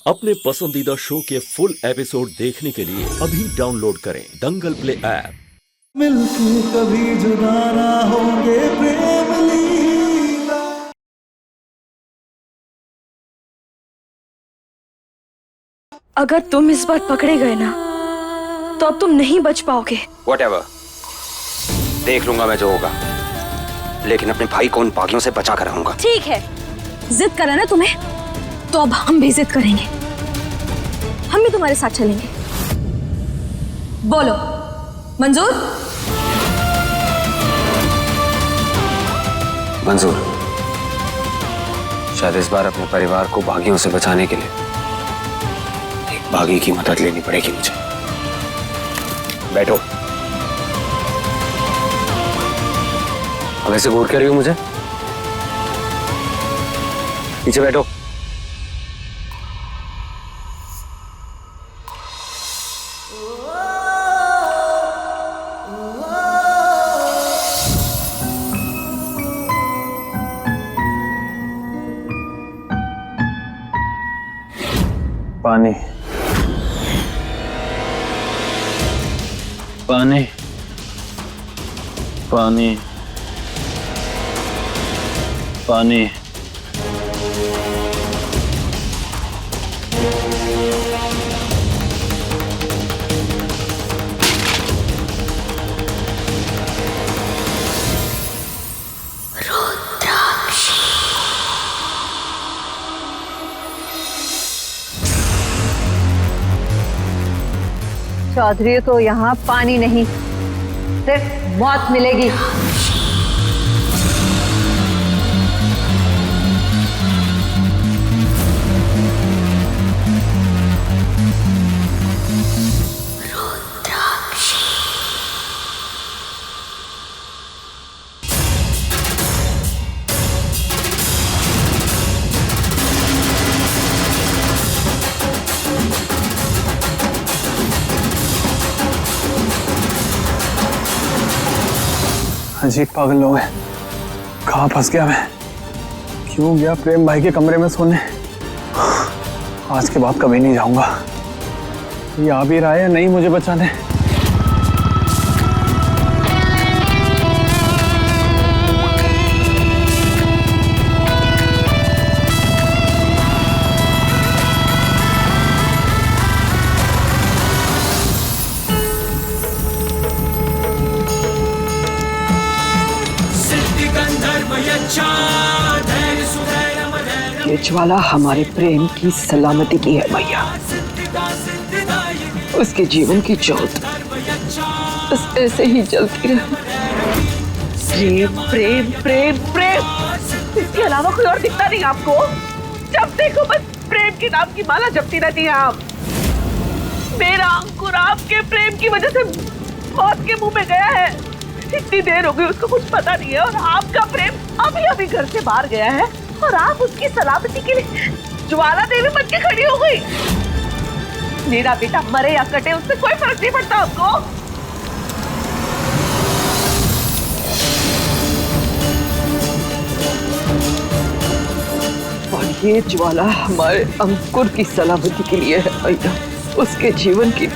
अपने पसंदीदा शो के फुल एपिसोड देखने के लिए अभी डाउनलोड करें दंगल प्ले ऐप। मिलके कभी जुदा ना होंगे प्रेम लीला। अगर तुम इस बार पकड़े गए ना तो अब तुम नहीं बच पाओगे। Whatever. देख लूंगा मैं जो होगा, लेकिन अपने भाई को उन पागियों से बचा कर रहूंगा। ठीक है, जिद करा ना तुम्हें, तो अब हम भी जिद करेंगे। हम भी तुम्हारे साथ चलेंगे। बोलो, मंजूर? मंजूर। शायद इस बार अपने परिवार को बागियों से बचाने के लिए एक बागी की मदद लेनी पड़ेगी मुझे। बैठो। अब ऐसे घूर कर रही हो मुझे? पीछे बैठो। पानी पानी पानी पानी। चौधरी को यहाँ पानी नहीं, सिर्फ मौत मिलेगी। अजीब पागल लोग हैं। कहाँ फंस गया मैं? क्यों गया प्रेम भाई के कमरे में सोने? आज के बाद कभी नहीं जाऊंगा। ये आ भी रहा है या नहीं मुझे बचाने? ये ज्वाला हमारे प्रेम की सलामती की है मैया, उसके जीवन की ज्योत बस ऐसे ही जलती रहे। प्रेम प्रेम प्रेम प्रेम, इसके अलावा कोई और दिखता नहीं आपको? जब देखो बस प्रेम के नाम की माला जपती रहती है आप। मेरा अंकुर आपके प्रेम की वजह से मौत के मुंह में गया है। इतनी देर हो गई उसको कुछ पता नहीं है, और आपका प्रेम अभी अभी घर से बाहर गया है और आप उसकी सलामती के लिए ज्वाला देवी बन के खड़ी हो गई। मेरा बेटा मरे या कटे उससे कोई फर्क नहीं पड़ता आपको। और ये ज्वाला हमारे अंकुर की सलामती के लिए है भैया, उसके जीवन की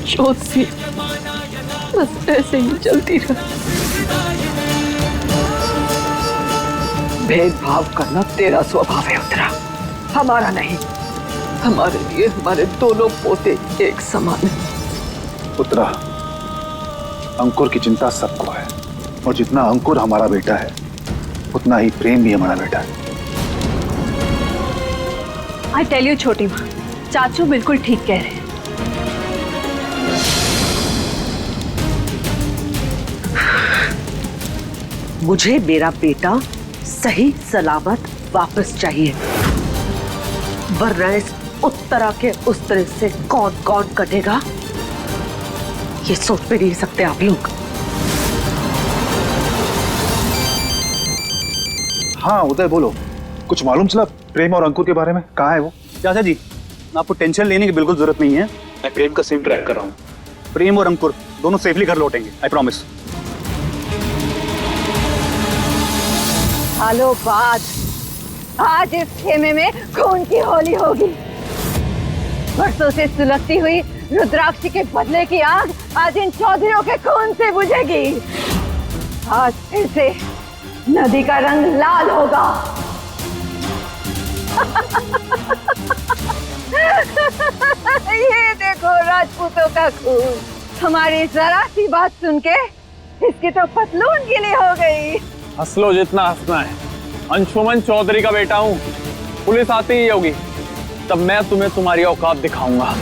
ज्योत भी बस ऐसे ही चलती रहे। भेदभाव करना तेरा स्वभाव है उत्तरा, हमारा नहीं। हमारे लिए हमारे दोनों पोते एक समान है। उत्तरा, अंकुर की चिंता सबको है, और जितना अंकुर हमारा बेटा है उतना ही प्रेम भी हमारा बेटा है। आई टेल यू छोटी माँ, चाचू बिल्कुल ठीक कह रहे हैं। मुझे मेरा बेटा सही सलामत वापस चाहिए, वरना इस उत्तरा के उस्तरे से कौन कौन कटेगा ये सोच भी नहीं सकते आप लोग। हाँ उदय, बोलो। कुछ मालूम चला प्रेम और अंकुर के बारे में? कहाँ है वो? चाचा जी, आपको टेंशन लेने की बिल्कुल जरूरत नहीं है। मैं प्रेम का सिम ट्रैक कर रहा हूँ। प्रेम और अंकुर दोनों सेफली घर लौटेंगे, आई प्रॉमिस। सालों बाद आज इस खेमे में खून की होली होगी। बरसों से सुलगती हुई रुद्राक्ष के बदले की आग आज इन चौधरियों के खून से बुझेगी। आज फिर से नदी का रंग लाल होगा। ये देखो राजपूतों का खून। हमारी जरा सी बात सुन के इसकी तो पतलून गीली हो गई। हंस लो जितना हंसना है। अंशुमन चौधरी का बेटा हूँ। पुलिस आती ही होगी तब मैं तुम्हें तुम्हारी औकात दिखाऊंगा।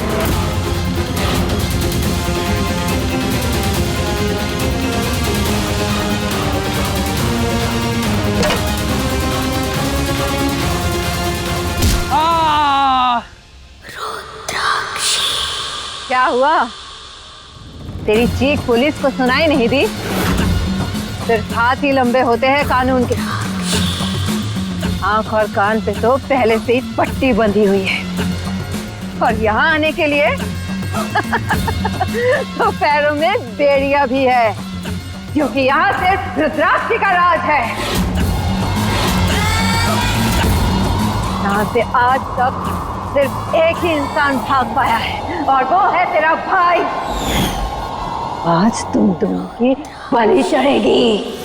क्या हुआ? तेरी चीख पुलिस को सुनाई नहीं दी? सिर्फ हाथ ही लंबे होते हैं कानून के। आंख और कान पे तो पहले से ही पट्टी बंधी हुई है और यहाँ आने के लिए तो पैरों में बेड़ियां भी है, क्योंकि यहाँ सिर्फ रुद्राक्ष का राज है। यहाँ से आज तक सिर्फ एक ही इंसान भाग पाया है और वो है तेरा भाई। आज तुम दोनों की बलि चढ़ेगी।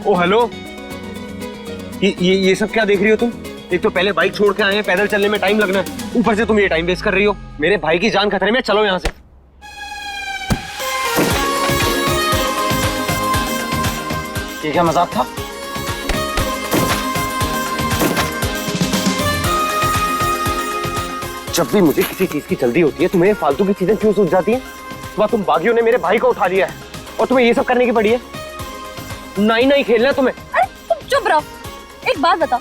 ओ हेलो, ये सब क्या देख रही हो तुम? एक तो पहले बाइक छोड़ के आए हैं, पैदल चलने में टाइम लगना है, ऊपर से तुम ये टाइम वेस्ट कर रही हो। मेरे भाई की जान खतरे में, चलो यहाँ से। ये क्या मजाक था? जब भी मुझे किसी चीज की जल्दी होती है तुम्हें फालतू की चीजें क्यों सूझ जाती हैं? वह तुम बागियों ने मेरे भाई को उठा लिया है और तुम्हें ये सब करने की पड़ी है। नहीं खेलना तुम्हें। अरे तुम चुप रहो। एक बात बताओ,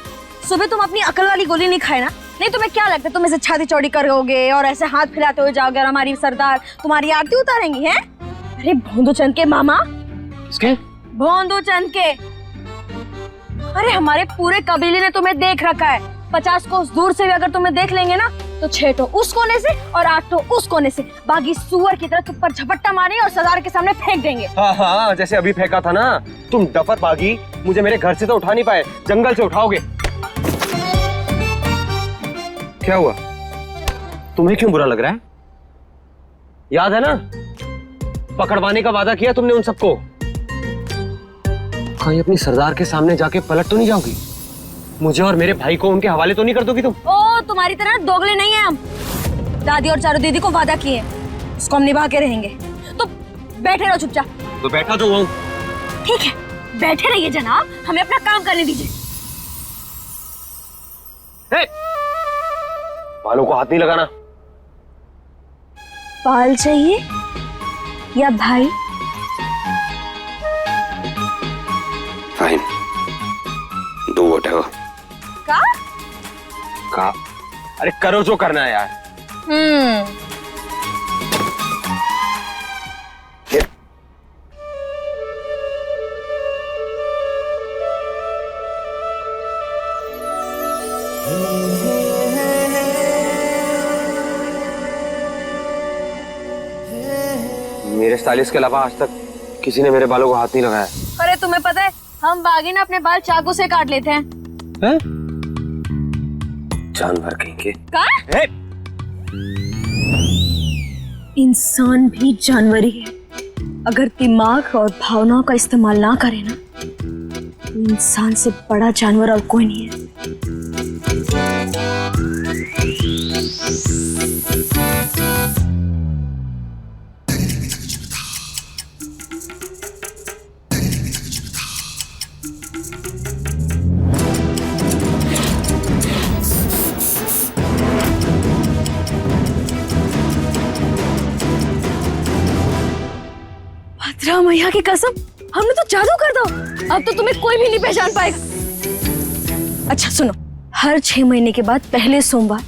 सुबह तुम अपनी अकल वाली गोली नहीं खाए ना? नहीं तुम्हें क्या लगता है तुम ऐसे छाती चौड़ी करोगे और ऐसे हाथ फैलाते हुए जाओगे और हमारी सरदार तुम्हारी आरती उतारेंगी हैं? अरे भोंदू चंद के मामा। इसके? भोंदू चंद के। अरे हमारे पूरे कबीले ने तुम्हें देख रखा है। 50 कोस दूर से भी अगर तुम्हें देख लेंगे ना तो 6 तो उस कोने से और 8 तो उस कोने से बागी सुअर की तरह तुम पर झपट्टा मारेंगे और सरदार के सामने फेंक देंगे। हाँ, जैसे अभी फेंका था ना। तुम डफर बागी, मुझे मेरे घर से तो उठा नहीं पाए, जंगल से उठाओगे। क्या हुआ? तुम्हें क्यों बुरा लग रहा है? याद है ना पकड़वाने का वादा किया तुमने उन सबको। कहीं अपनी सरदार के सामने जाके पलट तो नहीं जाओगी? मुझे और मेरे भाई को उनके हवाले तो नहीं कर दोगी तुम? ओ तुम्हारी तरह दोगले नहीं है हम। दादी और चारू दीदी को वादा किए, उसको हम निभा के रहेंगे। तो बैठे रहो चुपचाप। तो बैठा तो हूँ। ठीक है, बैठे रहिए जनाब, हमें अपना काम करने दीजिए। बालों को हाथ नहीं लगाना। बाल चाहिए या भाई? Fine, do whatever. का? अरे करो जो करना है यार। मेरे स्टाइलिस्ट के अलावा आज तक किसी ने मेरे बालों को हाथ नहीं लगाया। अरे तुम्हें पता है हम बागी ना अपने बाल चाकू से काट लेते हैं। हैं? जानवर कहीं के। का? इंसान भी जानवर ही है। अगर दिमाग और भावनाओं का इस्तेमाल ना करे ना तो इंसान से बड़ा जानवर और कोई नहीं है। भद्रा मैया की कसम, हमने तो जादू कर दो। अब तो तुम्हें कोई भी नहीं पहचान पाएगा। अच्छा सुनो, हर 6 महीने के बाद पहले सोमवार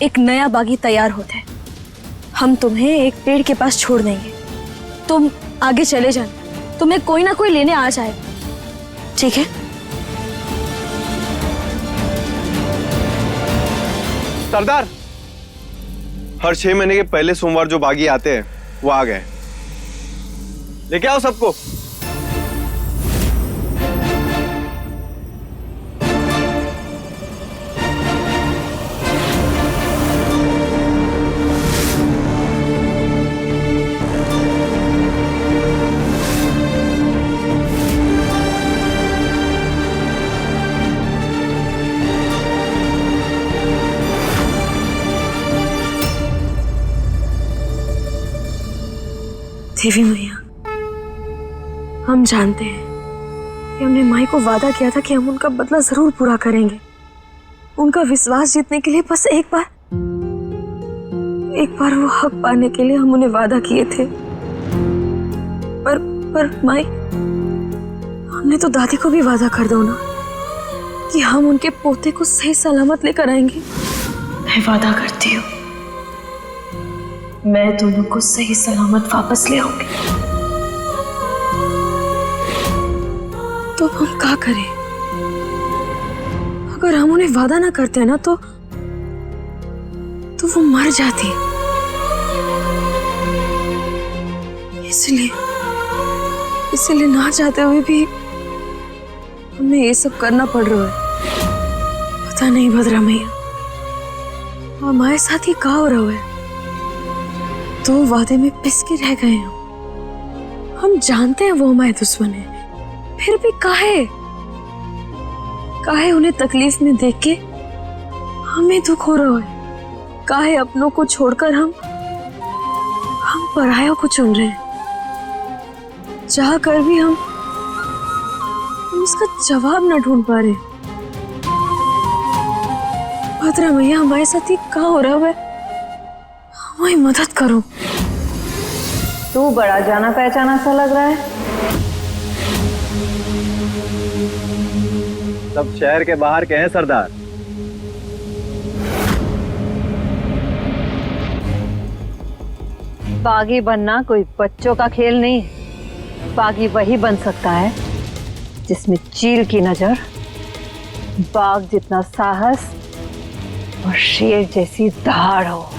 एक नया बागी तैयार होता है। हम तुम्हें एक पेड़ के पास छोड़ देंगे, तुम आगे चले जाना, तुम्हें कोई ना कोई लेने आ जाएगा। ठीक है? सरदार, हर 6 महीने के पहले सोमवार जो बागी आते हैं वो आ गए। लेके आओ सबको। देवी मैया, हम जानते हैं कि हमने माई को वादा किया था कि हम उनका बदला जरूर पूरा करेंगे। उनका विश्वास जीतने के लिए बस एक बार वो हक पाने के लिए हम उन्हें वादा किए थे। पर माई, हमने तो दादी को भी वादा कर दो ना कि हम उनके पोते को सही सलामत लेकर आएंगे। मैं वादा करती हूँ, मैं दोनों को सही सलामत वापस ले आऊंगी। तो हम क्या करें? अगर हम उन्हें वादा ना करते ना तो वो मर जाती। इसलिए ना चाहते हुए भी हमें ये सब करना पड़ रहा है। पता नहीं भद्रा मैया, हमारे साथ ही क्या हो रहा है। 2 वादे में पिस के रह गए हम जानते हैं वो हमारे दुश्मन है, फिर भी काहे उन्हें तकलीफ में देख के हमें दुख हो रहा है। काहे अपनों को छोड़कर हम परायों को चुन रहे हैं। चाह कर भी हम इसका जवाब ना ढूंढ पा रहे। भद्रा मैया, हमारे साथ ही क्या हो रहा है, हमारी मदद करो। तू बड़ा जाना पहचाना सा लग रहा है। सब शहर के बाहर के हैं सरदार। बागी बनना कोई बच्चों का खेल नहीं है। बागी वही बन सकता है जिसमें चील की नजर, बाघ जितना साहस और शेर जैसी दहाड़ हो।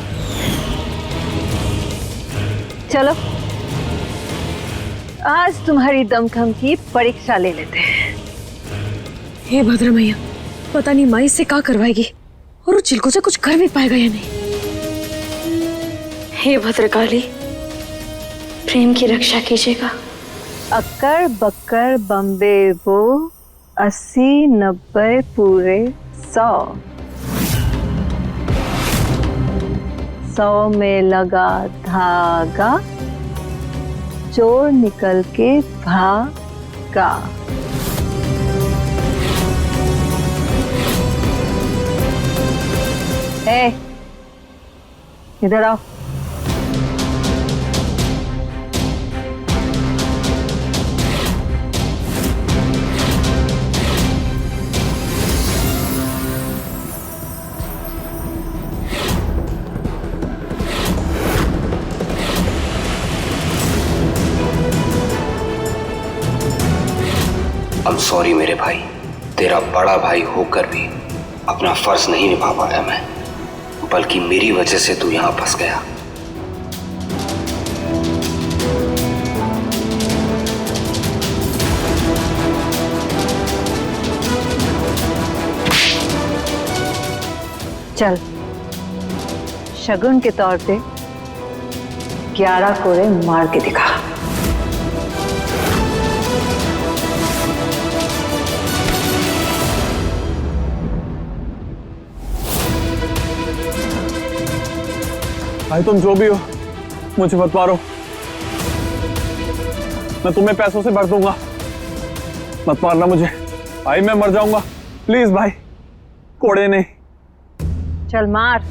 चलो, आज तुम्हारी दमखम की परीक्षा ले लेते हैं। हे भद्रा मैया, पता नहीं माई से क्या करवाएगी और वो चिलको से कुछ कर भी पाएगा या नहीं। हे भद्रकाली, प्रेम की रक्षा कीजिएगा। अक्कर बक्कर बम्बे वो 80 90 पूरे 100। 100 में लगा धागा, चोर निकल के भागा। ए, इधर आओ। I'm sorry मेरे भाई, तेरा बड़ा भाई होकर भी अपना फर्ज नहीं निभा पाया मैं, बल्कि मेरी वजह से तू यहां फंस गया। चल, शगुन के तौर पे 11 कोड़े मार के दिखा। भाई तुम जो भी हो, मुझे मत मारो। मैं तुम्हें पैसों से भर दूंगा, मत मारना मुझे भाई, मैं मर जाऊंगा। प्लीज भाई, कोड़े नहीं। चल मार।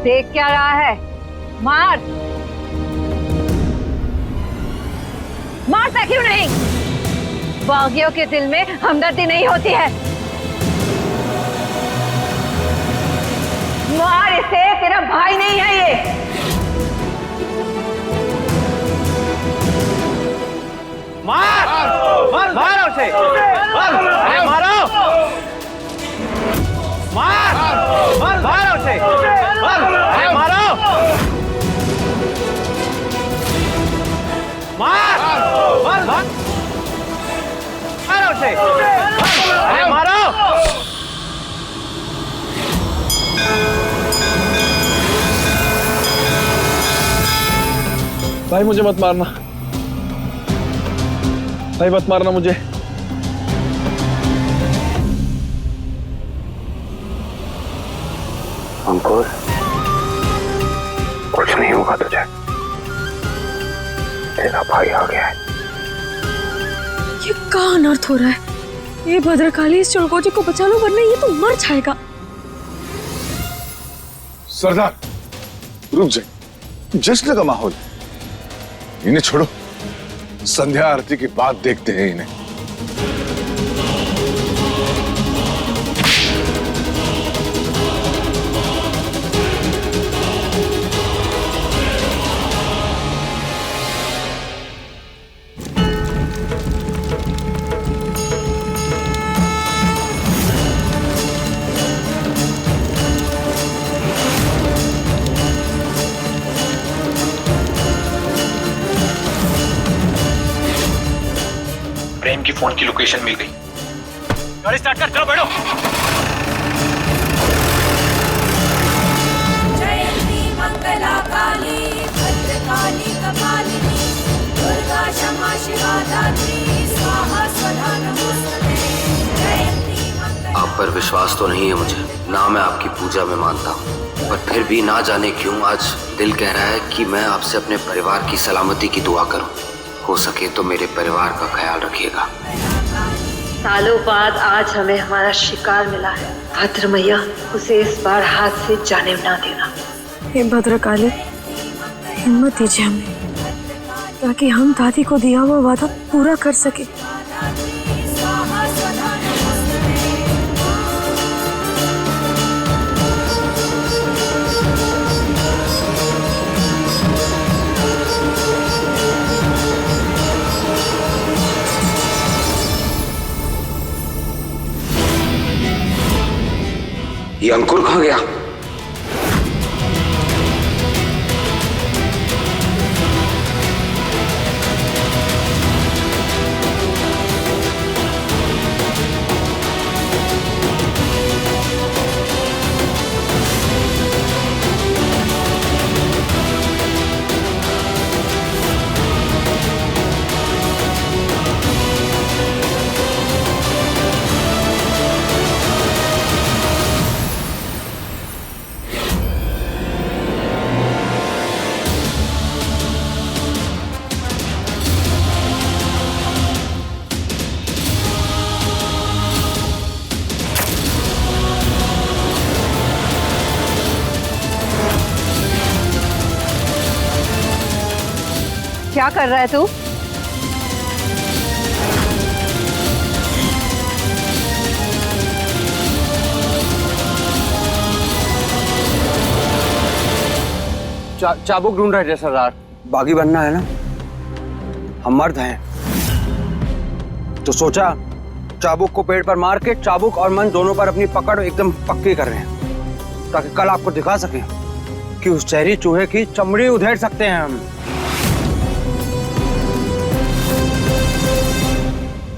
देख क्या रहा है, मार। बागियों के दिल में हमदर्दी नहीं होती है। मार इसे, तेरा भाई नहीं है ये। मार मार मारो उसे, अरे मारो, मार मार मारो उसे, अरे मारो, मार मार मारो उसे, अरे मारो। भाई मुझे मत मारना, भाई मत मारना मुझे। अंकुर, कुछ नहीं होगा तुझे, तेरा भाई आ गया है। ये क्या अनर्थ हो रहा है? ये भद्रकाली, इस चुड़कोजी को बचा लो वरना ये तो मर जाएगा। सरदार रुक जाए, जश्न का माहौल, इन्हें छोड़ो, संध्या आरती की बात देखते हैं इन्हें। प्रेम की फोन की लोकेशन मिल गई। गाड़ी स्टार्ट कर, चलो बैठो। जयंती मंगला काली भद्रकाली कपालिनी दुर्गा क्षमा शिवा धात्री स्वाहा स्वधा नमोस्तुते। जयंती मंगला। आप पर विश्वास तो नहीं है मुझे, ना मैं आपकी पूजा में मानता हूँ, पर फिर भी ना जाने क्यों आज दिल कह रहा है कि मैं आपसे अपने परिवार की सलामती की दुआ करूं। हो सके तो मेरे परिवार का ख्याल रखिएगा। सालों बाद आज हमें हमारा शिकार मिला है। भद्र मैया, उसे इस बार हाथ से जाने ना देना। हे भद्रकाली, हिम्मत दीजिए हमें ताकि हम दादी को दिया हुआ वादा पूरा कर सके। ये अंकुर कहाँ गया? क्या कर रहा है तू? चाबुक ढूंढ रहे थे सरदार। बागी बनना है ना, हम मर्द हैं, तो सोचा चाबुक को पेड़ पर मार के चाबुक और मन दोनों पर अपनी पकड़ एकदम पक्की कर रहे हैं, ताकि कल आपको दिखा सकें कि उस जहरी चूहे की चमड़ी उधेड़ सकते हैं हम।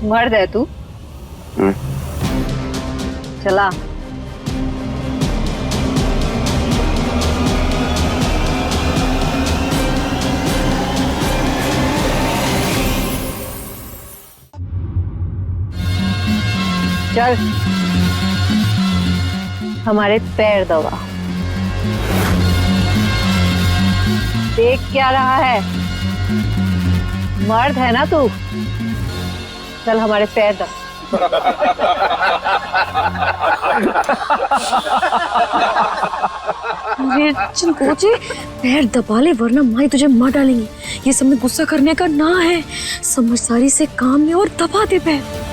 मर्द है तू? चला। चल, हमारे पैर दबा। देख क्या रहा है? मर्द है ना तू? चल हमारे पैर दबा। अरे चिंकोची, पैर दबा ले वरना माई तुझे मार डालेंगी। ये सब में गुस्सा करने का ना है, समझदारी से काम ले और दबा दे पैर।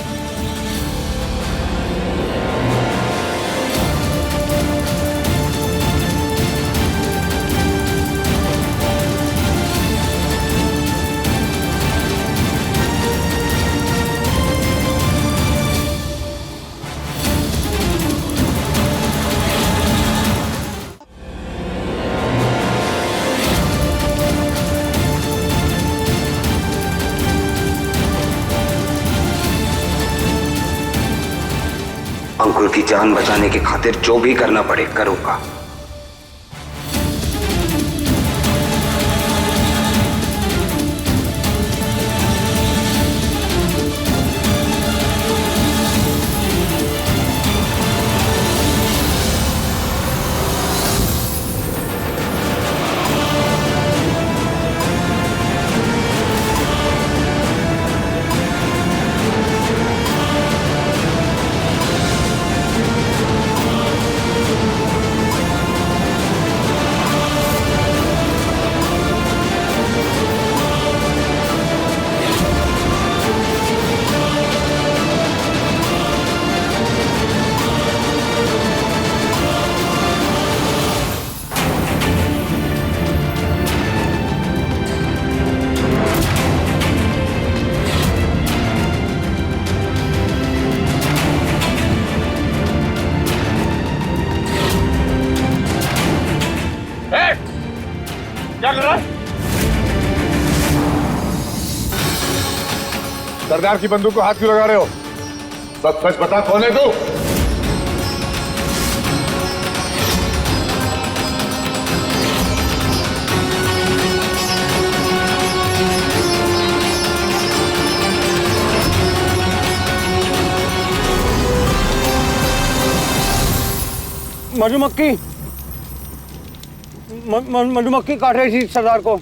अंकुर की जान बचाने की खातिर जो भी करना पड़े करूंगा। क्या कर रहा है? सरदार की बंदूक को हाथ क्यों लगा रहे हो? सब सच बता, कौन है तू? मधुमक्खी मधुमक्खी काट रही थी सरदार को।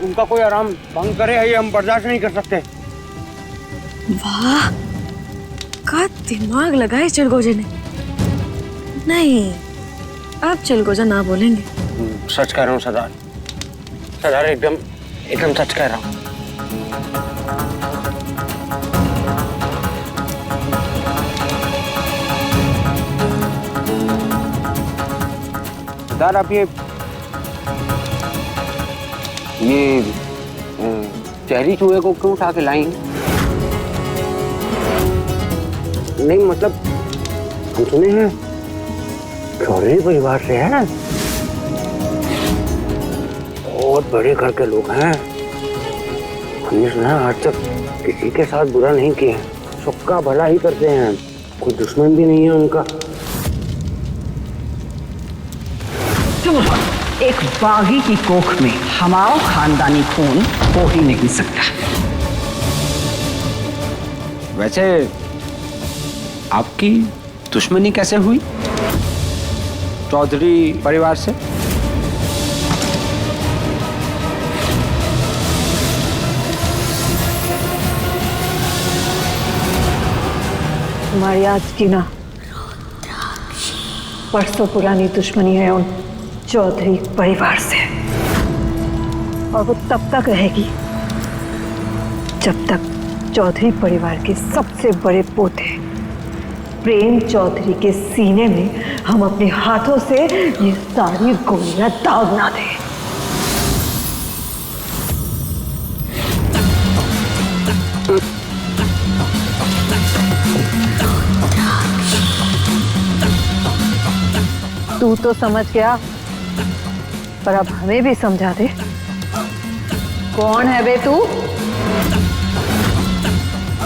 उनका कोई आराम भंग करे है, ये हम बर्दाश्त नहीं कर सकते। वाह, का दिमाग लगाए चिलगोजे ने। नहीं, अब चिलगोजा ना बोलेंगे। सच कह रहा हूँ सरदार, सरदार एकदम सच कह रहा हूँ। सरदार आप ये चेहरी चूहे को क्यों उठा के लाई? नहीं मतलब हम सुने हैं चौधरी परिवार से है, बहुत बड़े घर के लोग हैं। हमने सुना आज तक किसी के साथ बुरा नहीं किया, सबका भला ही करते हैं, कोई दुश्मन भी नहीं है उनका। एक बागी की कोख में हमारा खानदानी खून हो ही नहीं सकता। वैसे आपकी दुश्मनी कैसे हुई चौधरी परिवार से? हमारी आज की ना परसों पुरानी दुश्मनी है उन चौधरी परिवार से, और वो तब तक रहेगी जब तक चौधरी परिवार के सबसे बड़े पोते प्रेम चौधरी के सीने में हम अपने हाथों से ये सारी गोलियां दाग ना दें। तू तो समझ गया, पर अब हमें भी समझा दे, कौन है बे तू?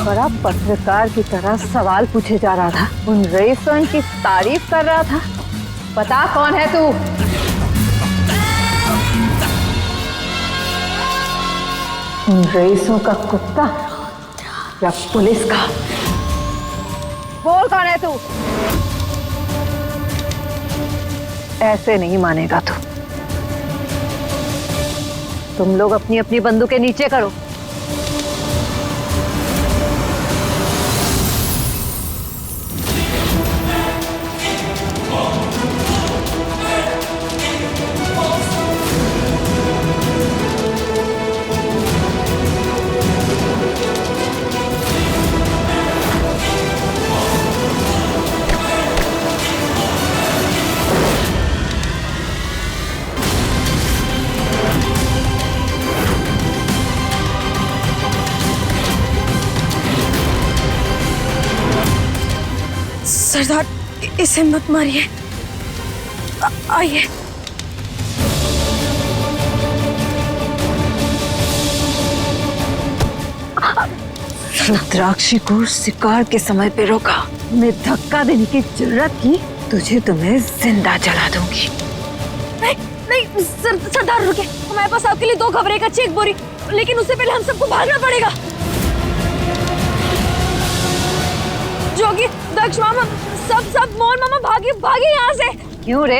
बड़ा पत्रकार की तरह सवाल पूछे जा रहा था, उन रईसों की तारीफ कर रहा था। बता कौन है तू? उन रईसों का कुत्ता या पुलिस का? बोल कौन है तू? ऐसे नहीं मानेगा तू। तुम लोग अपनी अपनी बंदूकें नीचे करो। सरदार इसे मत मारिए, आइए। रुद्राक्षी को शिकार के समय पे रोका, मैं धक्का देने की जरूरत की, तुझे तो मैं जिंदा जला दूंगी। नहीं नहीं सरदार रुके, हमारे पास आपके लिए 2 खबरें का चेक बोरी, लेकिन उससे पहले हम सबको भागना पड़ेगा। जोगी, दक्ष मामा, सब मोहन मामा भागे यहाँ से। क्यों रे?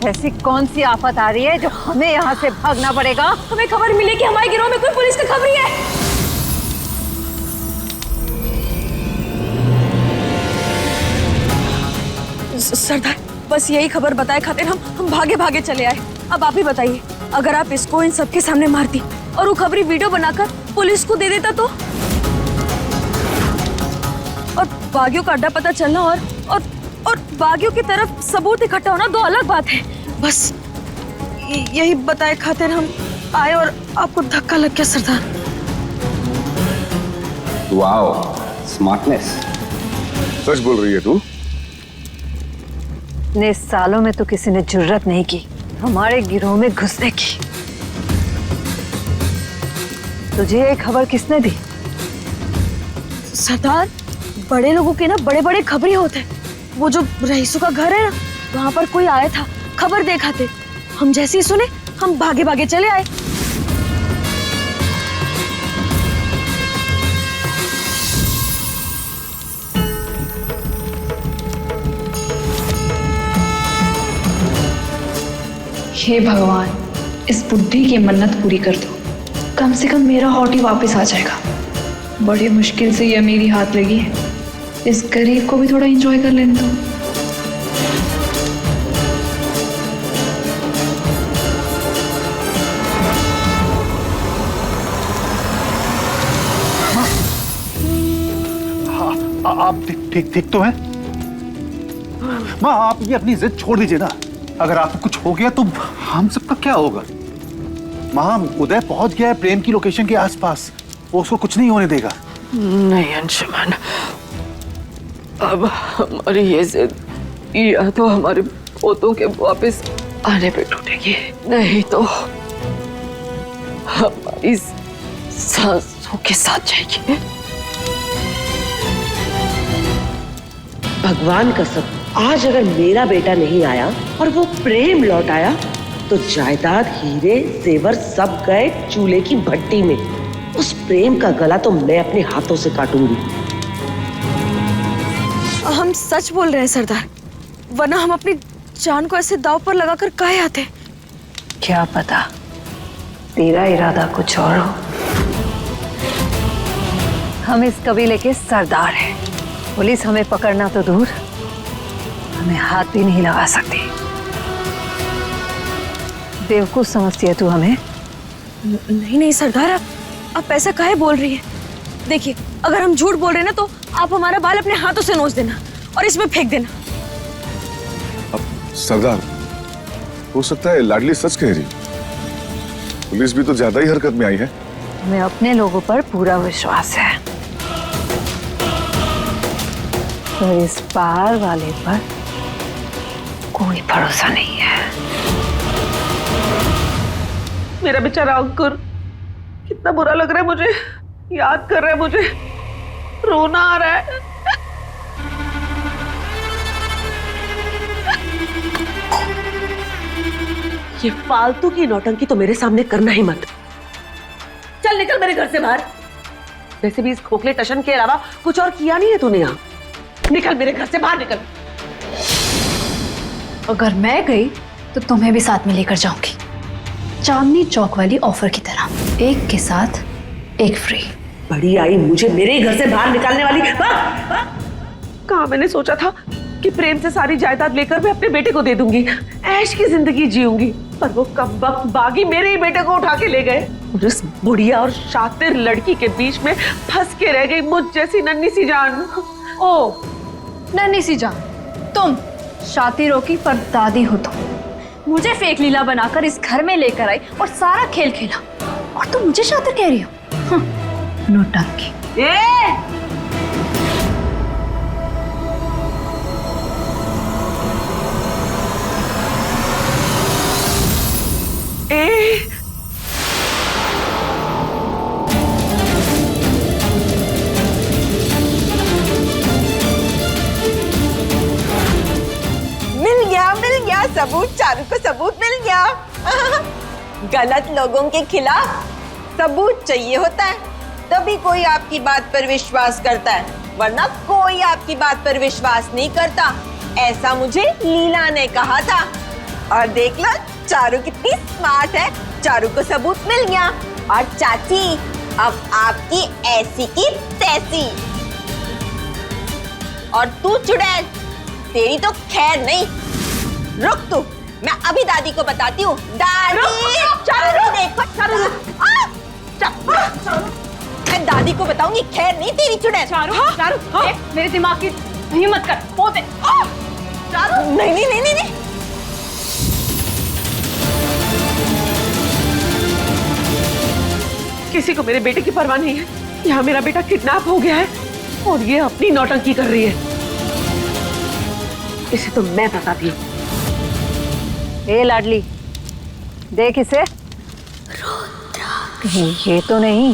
ऐसी कौन सी आफत आ रही है जो हमें यहाँ से भागना पड़ेगा? हमें खबर मिली कि हमारे गिरोह में कोई पुलिस का खबरी है। सरदार, बस यही खबर बताए खातिर हम भागे चले आए। अब आप ही बताइए, अगर आप इसको इन सबके सामने मारती और वो खबरी वीडियो बनाकर पुलिस को दे देता तो? और बागियों का अड्डा पता चलना और बागियों की तरफ सबूत इकट्ठा होना 2 अलग बात है। बस यही बताए खातिर हम आए और आपको धक्का लग गया सरदार। Wow, smartness. सच बोल रही है तू? इतने सालों में तो किसी ने जुर्रत नहीं की हमारे गिरोह में घुसने की। तुझे ये खबर किसने दी? सरदार, बड़े लोगों के ना बड़े खबरी होते हैं। वो जो रईसों का घर है ना, वहाँ पर कोई आया था, खबर देखा थे। हम जैसे ही सुने, हम भागे चले आए। हे भगवान, इस बुढ़ी की मन्नत पूरी कर दो, कम से कम मेरा हॉटी वापस आ जाएगा। बड़ी मुश्किल से यह मेरी हाथ लगी है, इस गरीब को भी थोड़ा एंजॉय कर लेने दो। आप ठीक तो हैं? माँ, आप ये अपनी जिद छोड़ दीजिए ना। अगर आपको कुछ हो गया तो हम सबका क्या होगा? माँ, उदय पहुंच गया है प्रेम की लोकेशन के आसपास, वो उसको कुछ नहीं होने देगा। नहीं अंशुमन, अब हमारी ये जिद या तो हमारे पोतों के वापस आने पे टूटेगी, नहीं तो हमारी सांसों के साथ जाएगी। भगवान कसम, आज अगर मेरा बेटा नहीं आया और वो प्रेम लौट आया तो जायदाद, हीरे, जेवर सब गए चूल्हे की भट्टी में। उस प्रेम का गला तो मैं अपने हाथों से काटूंगी। हम सच बोल रहे हैं सरदार, वरना हम अपनी जान को ऐसे दांव पर लगाकर काहे आते? क्या पता तेरा इरादा कुछ और हो। हम इस कबीले के सरदार हैं। पुलिस हमें पकड़ना तो दूर, हमें हाथ भी नहीं लगा सकती। बेवकूफ समझती है तू हमें? नहीं सरदार, आप ऐसा काहे बोल रही है? देखिए, अगर हम झूठ बोल रहे हैं ना तो आप हमारा बाल अपने हाथों से नोच देना और इसमें फेंक देना। अब सरदार, हो सकता है लाडली सच कह रही, पुलिस भी तो ज्यादा ही हरकत में आई है। हमें अपने लोगों पर पूरा विश्वास है, पर इस पार वाले पर कोई भरोसा नहीं है। मेरा बेचारा अंकुर, कितना बुरा लग रहा है मुझे, याद कर रहा है मुझे, रोना आ रहा है। ये फालतू की नौटंकी तो मेरे सामने करना ही मत। चल निकल मेरे घर से बाहर। वैसे भी इस खोखले टशन के अलावा कुछ और किया नहीं है तूने यहाँ। निकल मेरे घर से बाहर, निकल। अगर मैं गई तो तुम्हें भी साथ में लेकर जाऊंगी, चांदनी चौक वाली ऑफर की तरह, एक के साथ एक फ्री। बड़ी आई मुझे मेरे घर से बाहर निकालने वाली। कहाँ मैंने सोचा था कि प्रेम से सारी जायदाद लेकर मैं अपने बेटे को दे दूंगी, ऐश की जिंदगी जीऊंगी, पर वो कमबख्त बागी मेरे ही बेटे को उठा के ले गए और उस बुढ़िया और शातिर लड़की के बीच में फंस के रह गई मुझ जैसी नन्ही सी जान। ओ नन्ही सी जान, तुम शातिरों की परदादी हो। तुम मुझे फेक लीला बनाकर इस घर में लेकर आई और सारा खेल खेला, और तुम मुझे शातिर कह रही हो? नौटंकी। गलत लोगों के खिलाफ सबूत चाहिए होता है, तभी कोई आपकी बात पर विश्वास करता है, वरना कोई आपकी बात पर विश्वास नहीं करता। ऐसा मुझे लीला ने कहा था। और देख लो चारू कितनी स्मार्ट है, चारू को सबूत मिल गया। और चाची अब आपकी ऐसी की तैसी। और तू चुड़ैल, तेरी तो खैर नहीं। रुक तू, मैं अभी दादी को बताती हूँ। दादी चारू देखो, मैं दादी को बताऊंगी, खैर नहीं तेरी चुड़ैल। चारू, चारू, मेरे दिमाग की हिम्मत कर, पोते। चारू, नहीं नहीं नहीं नहीं, किसी को मेरे बेटे की परवाह नहीं है। यहाँ मेरा बेटा किडनैप हो गया है और ये अपनी नौटंकी कर रही है। इसे तो मैं बताती हूँ। ए लाडली, देख इसे। ये तो नहीं।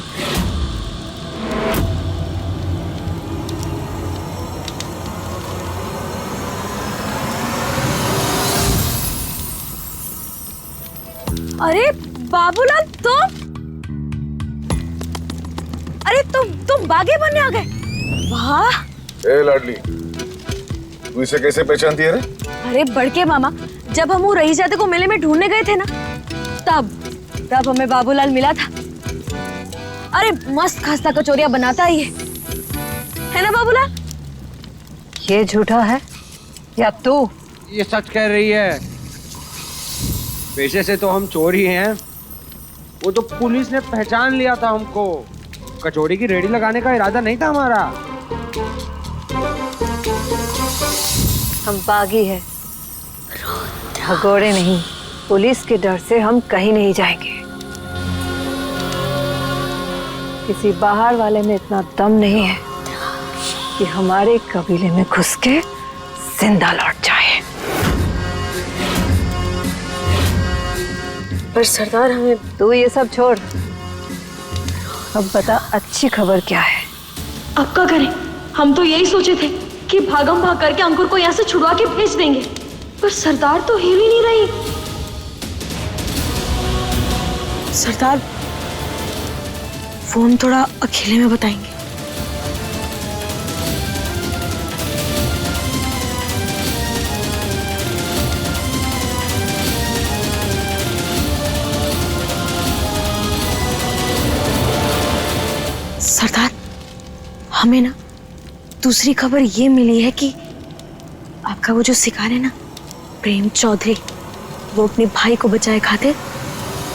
अरे बाबूलाल, तुम बागे बनने आ गए। वाह। ए लाडली, तू इसे कैसे पहचानती है रे? अरे बड़के मामा, जब हम वो रही जाते को मेले में ढूंढने गए थे ना, तब हमें बाबूलाल मिला था। अरे मस्त खासा कचौरियां बनाता है ना बाबूलाल? ये झूठा है या तू? ये सच कह रही है। पेशे से तो हम चोर ही हैं। वो तो पुलिस ने पहचान लिया था हमको। कचौड़ी की रेडी लगाने का इरादा नहीं था हमारा। हम बागी है, भगोड़े नहीं। पुलिस के डर से हम कहीं नहीं जाएंगे। किसी बाहर वाले में इतना दम नहीं है कि हमारे कबीले में घुस के जिंदा लौट जाए। पर सरदार, हमें तू ये सब छोड़, अब बता अच्छी खबर क्या है? अब क्या करें? हम तो यही सोचे थे कि भागम भाग करके अंकुर को यहाँ से छुड़वा के भेज देंगे, पर सरदार तो हिल ही नहीं रही। सरदार, फोन थोड़ा अकेले में बताएंगे। सरदार, हमें ना दूसरी खबर ये मिली है कि आपका वो जो शिकार है ना, प्रेम चौधरी, वो अपने भाई को बचाए खातिर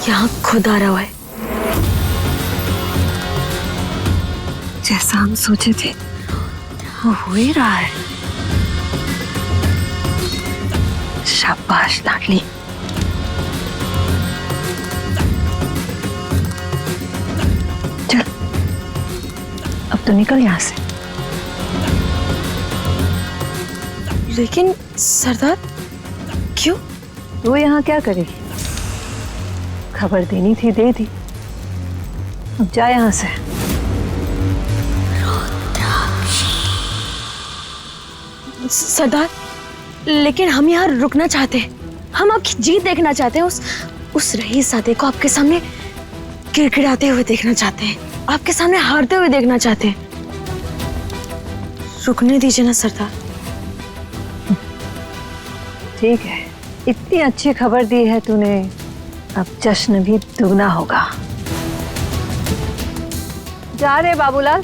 यहाँ खुद आ रहा है। जैसा हम सोचे थे वो हो ही रहा है। शाबाश लाडली। चल अब तो निकल यहाँ से। लेकिन सरदार, क्यों? वो यहाँ क्या करेगी? खबर देनी थी दे दी, अब जा यहाँ से। सरदार, लेकिन हम यहाँ रुकना चाहते हैं। हम आपकी जीत देखना चाहते हैं। उस रईसजादे को आपके सामने गिड़गिड़ाते हुए देखना चाहते हैं, आपके सामने हारते हुए देखना चाहते हैं। रुकने दीजिए ना सरदार। ठीक है, इतनी अच्छी खबर दी है तूने, अब जश्न भी दुगना होगा। जा रहे बाबूलाल,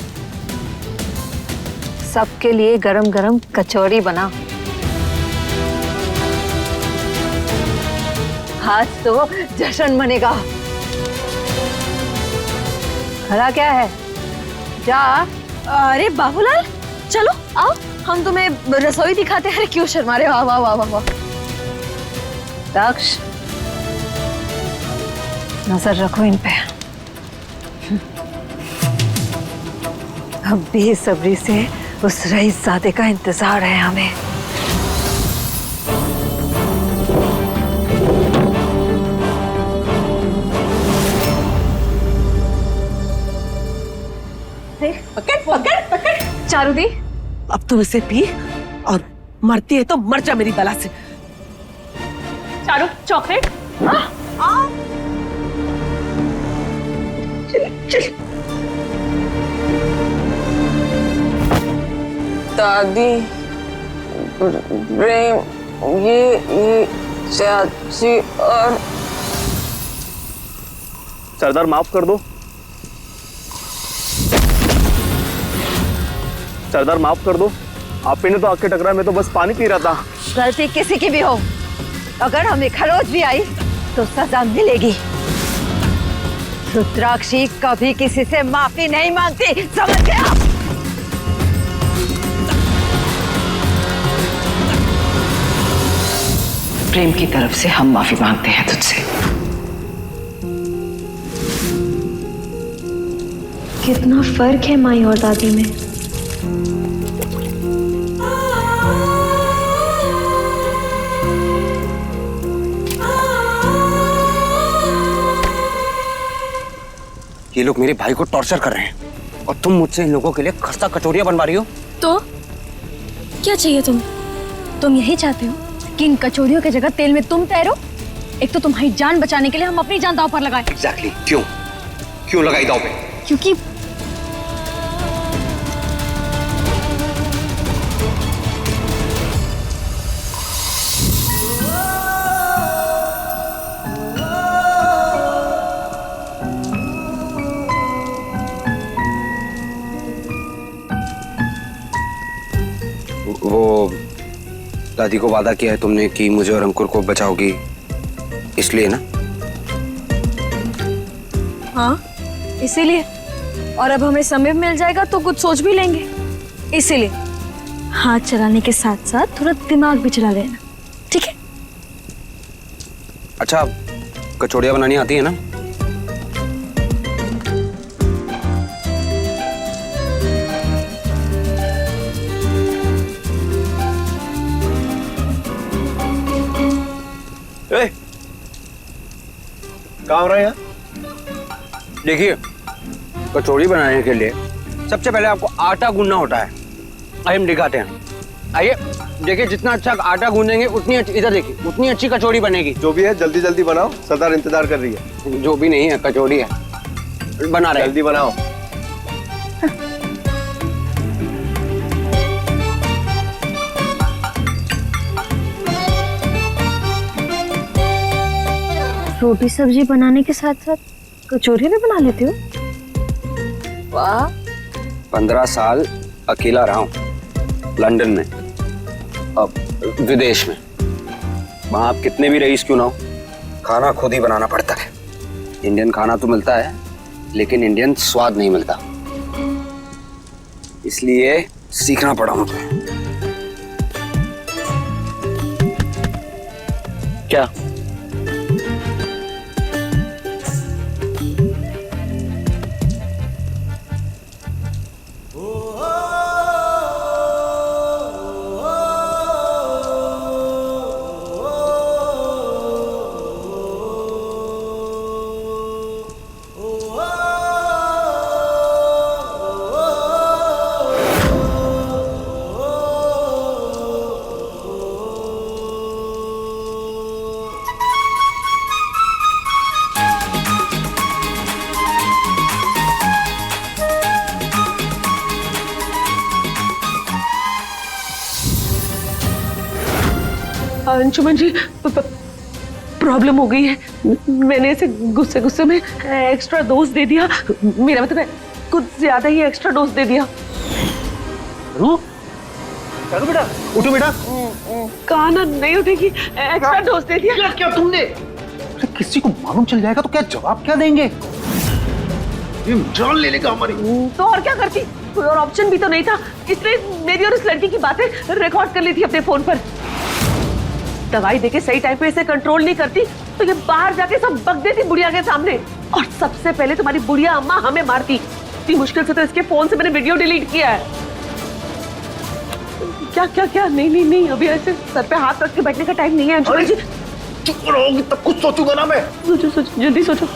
सबके लिए गरम गरम कचौड़ी बना। आज तो जश्न मनेगा। खड़ा क्या है, जा। अरे बाबूलाल, चलो आओ, हम तुम्हें रसोई दिखाते हैं। क्यों शर्मा रहे? वाह वाह वाह वाह वाह। दक्ष, नजर रखो इन पे। अब बेसब्री से उस रईसजादे का इंतजार है हमें। पकड़ पकड़ पकड़। चारू दी, अब तुम इसे पी और मरती है तो मर जा मेरी बला से। चारू, चॉकलेट। दादी, प्रेम, ये चाची और सरदार माफ कर दो। सरदार माफ कर दो, आप ने तो आके टकराया, मैं तो बस पानी पी रहा था। गलती किसी की भी हो, अगर हमें खरोच भी आई तो सजा मिलेगी। रुद्राक्षी कभी किसी से माफी नहीं मांगती, समझ गया? प्रेम की तरफ से हम माफी मांगते हैं तुझसे। कितना फर्क है माई और दादी में। ये लोग मेरे भाई को टॉर्चर कर रहे हैं और तुम मुझसे इन लोगों के लिए खस्ता कचौड़ियां बनवा रही हो। तो क्या चाहिए तुम यही चाहते हो कि इन कचौड़ियों की जगह तेल में तुम तैरो? एक तो तुम्हारी जान बचाने के लिए हम अपनी जान दांव पर लगाए। एग्जैक्टली, क्यों लगाई दांव पे? क्योंकि वो दादी को वादा किया है तुमने कि मुझे और अंकुर को बचाओगी, इसलिए ना? हाँ, इसीलिए। और अब हमें समय मिल जाएगा तो कुछ सोच भी लेंगे, इसीलिए हाथ चलाने के साथ साथ थोड़ा दिमाग भी चला लेना, ठीक है? अच्छा, कचौड़ियां बनानी आती है ना? कहाँ रहे हैं? देखिए, कचौड़ी बनाने के लिए सबसे पहले आपको आटा गूंदना होता है। आइए हम दिखाते हैं। आइए देखिए, जितना अच्छा आटा गूंदेंगे उतनी अच्छी, इधर देखिए, उतनी अच्छी कचौड़ी बनेगी। जो भी है जल्दी जल्दी बनाओ, सरदार इंतजार कर रही है। जो भी नहीं है, कचौड़ी है, बना रहे। जल्दी बनाओ। रोटी सब्जी बनाने के साथ साथ कचौरी भी बना लेते हो? वाह। 15 साल अकेला रहा हूँ लंदन में, अब विदेश में। वहां आप कितने भी रईस क्यों ना हो, खाना खुद ही बनाना पड़ता है। इंडियन खाना तो मिलता है लेकिन इंडियन स्वाद नहीं मिलता, इसलिए सीखना पड़ा मुझे। क्या अंशुमन जी, प्रॉब्लम हो गई है। मैंने इसे गुस्से गुस्से में एक्स्ट्रा डोज दे दिया। मेरा मतलब है कुछ ज्यादा ही एक्स्ट्रा डोज दे दिया। बेटा उठो बेटा। कहा ना नहीं उठेगी, एक्स्ट्रा डोज दे दिया। क्या तुमने? अरे किसी को मालूम चल जाएगा तो क्या जवाब क्या देंगे? ये जान ले लेगा हमारी। तो और क्या करती, कोई और ऑप्शन भी तो नहीं था। इसने मेरी और उस लड़की की बातें रिकॉर्ड कर ली थी अपने फोन पर। दवाई देके सही टाइम पे इसे कंट्रोल नहीं करती तो ये बाहर जाके सब बक देती बुढ़िया के सामने, और सबसे पहले तुम्हारी बुढ़िया अम्मा हमें मारती। इतनी मुश्किल से तो इसके फोन से मैंने वीडियो डिलीट किया है। क्या क्या क्या? नहीं नहीं नहीं, अभी ऐसे सर पे हाथ रख के बैठने का टाइम नहीं है अंशुमन जी। चुप रहोगी तब कुछ सोचूंगा ना मैं। सोचो सोचो, जल्दी सोचो।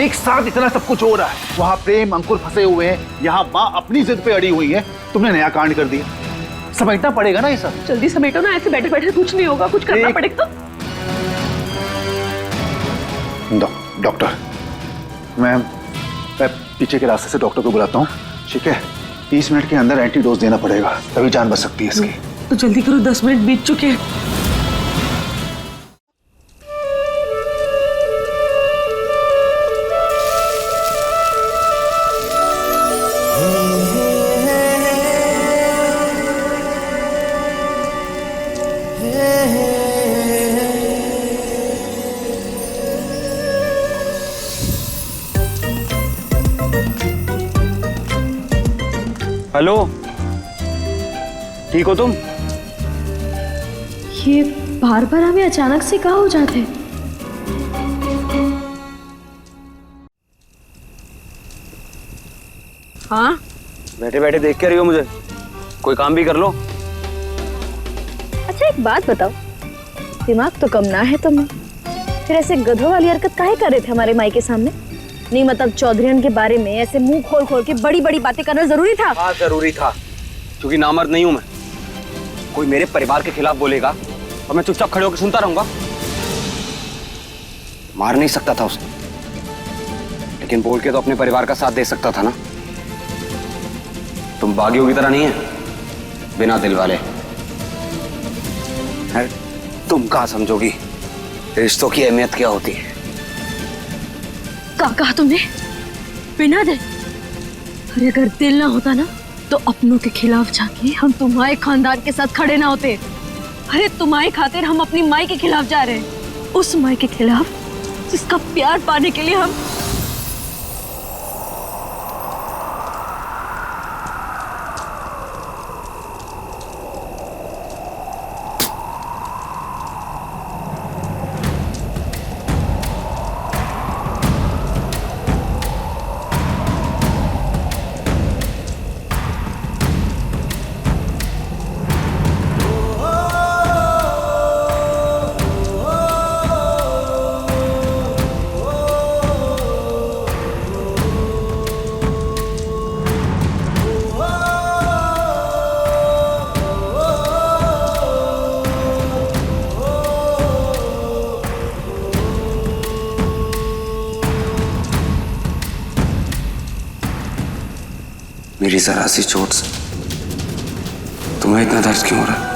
एक साथ इतना सब कुछ हो रहा है, वहाँ प्रेम अंकुर फंसे हुए हैं, यहाँ माँ अपनी जिद पे अड़ी हुई है, तुमने नया कांड कर दिया। समेटना पड़ेगा ना ये सब। जल्दी समेटो ना, ऐसे बैठे बैठे कुछ नहीं होगा, कुछ करना पड़ेगा। डॉक्टर, मैं मैं पीछे के रास्ते से डॉक्टर को बुलाता हूँ, ठीक है? 30 मिनट के अंदर एंटीडोज देना पड़ेगा, तभी जान बच सकती है इसकी। तो जल्दी करो, 10 मिनट बीत चुके हैं। हेलो, ठीक हो तुम? ये बार बार हमें अचानक से कहाँ हो जाते हैं? हाँ, बैठे बैठे देख के रही हो मुझे, कोई काम भी कर लो। अच्छा एक बात बताओ, दिमाग तो कम ना है तुम्हें, फिर ऐसे गधों वाली हरकत काहे कर रहे थे हमारे माई के सामने? नहीं मतलब चौधरीन के बारे में ऐसे मुंह खोल खोल के बड़ी बड़ी बातें करना जरूरी था? हाँ जरूरी था, क्योंकि नामर्द नहीं हूं मैं। कोई मेरे परिवार के खिलाफ बोलेगा और मैं चुपचाप खड़े होकर सुनता रहूंगा? मार नहीं सकता था उसे, लेकिन बोल के तो अपने परिवार का साथ दे सकता था ना। तुम बागियों की तरह नहीं है, बिना दिल वाले। अरे तुम कहाँ समझोगी रिश्तों की अहमियत क्या होती है। क्या कहा तुमने? बिना दिल? अरे अगर दिल ना होता ना तो अपनों के खिलाफ जाके हम तुम्हारे खानदान के साथ खड़े ना होते। अरे तुम्हारी खातिर हम अपनी माई के खिलाफ जा रहे हैं, उस माई के खिलाफ जिसका प्यार पाने के लिए हम मेरी जरा सी चोट से तुम्हें इतना दर्द क्यों हो रहा है?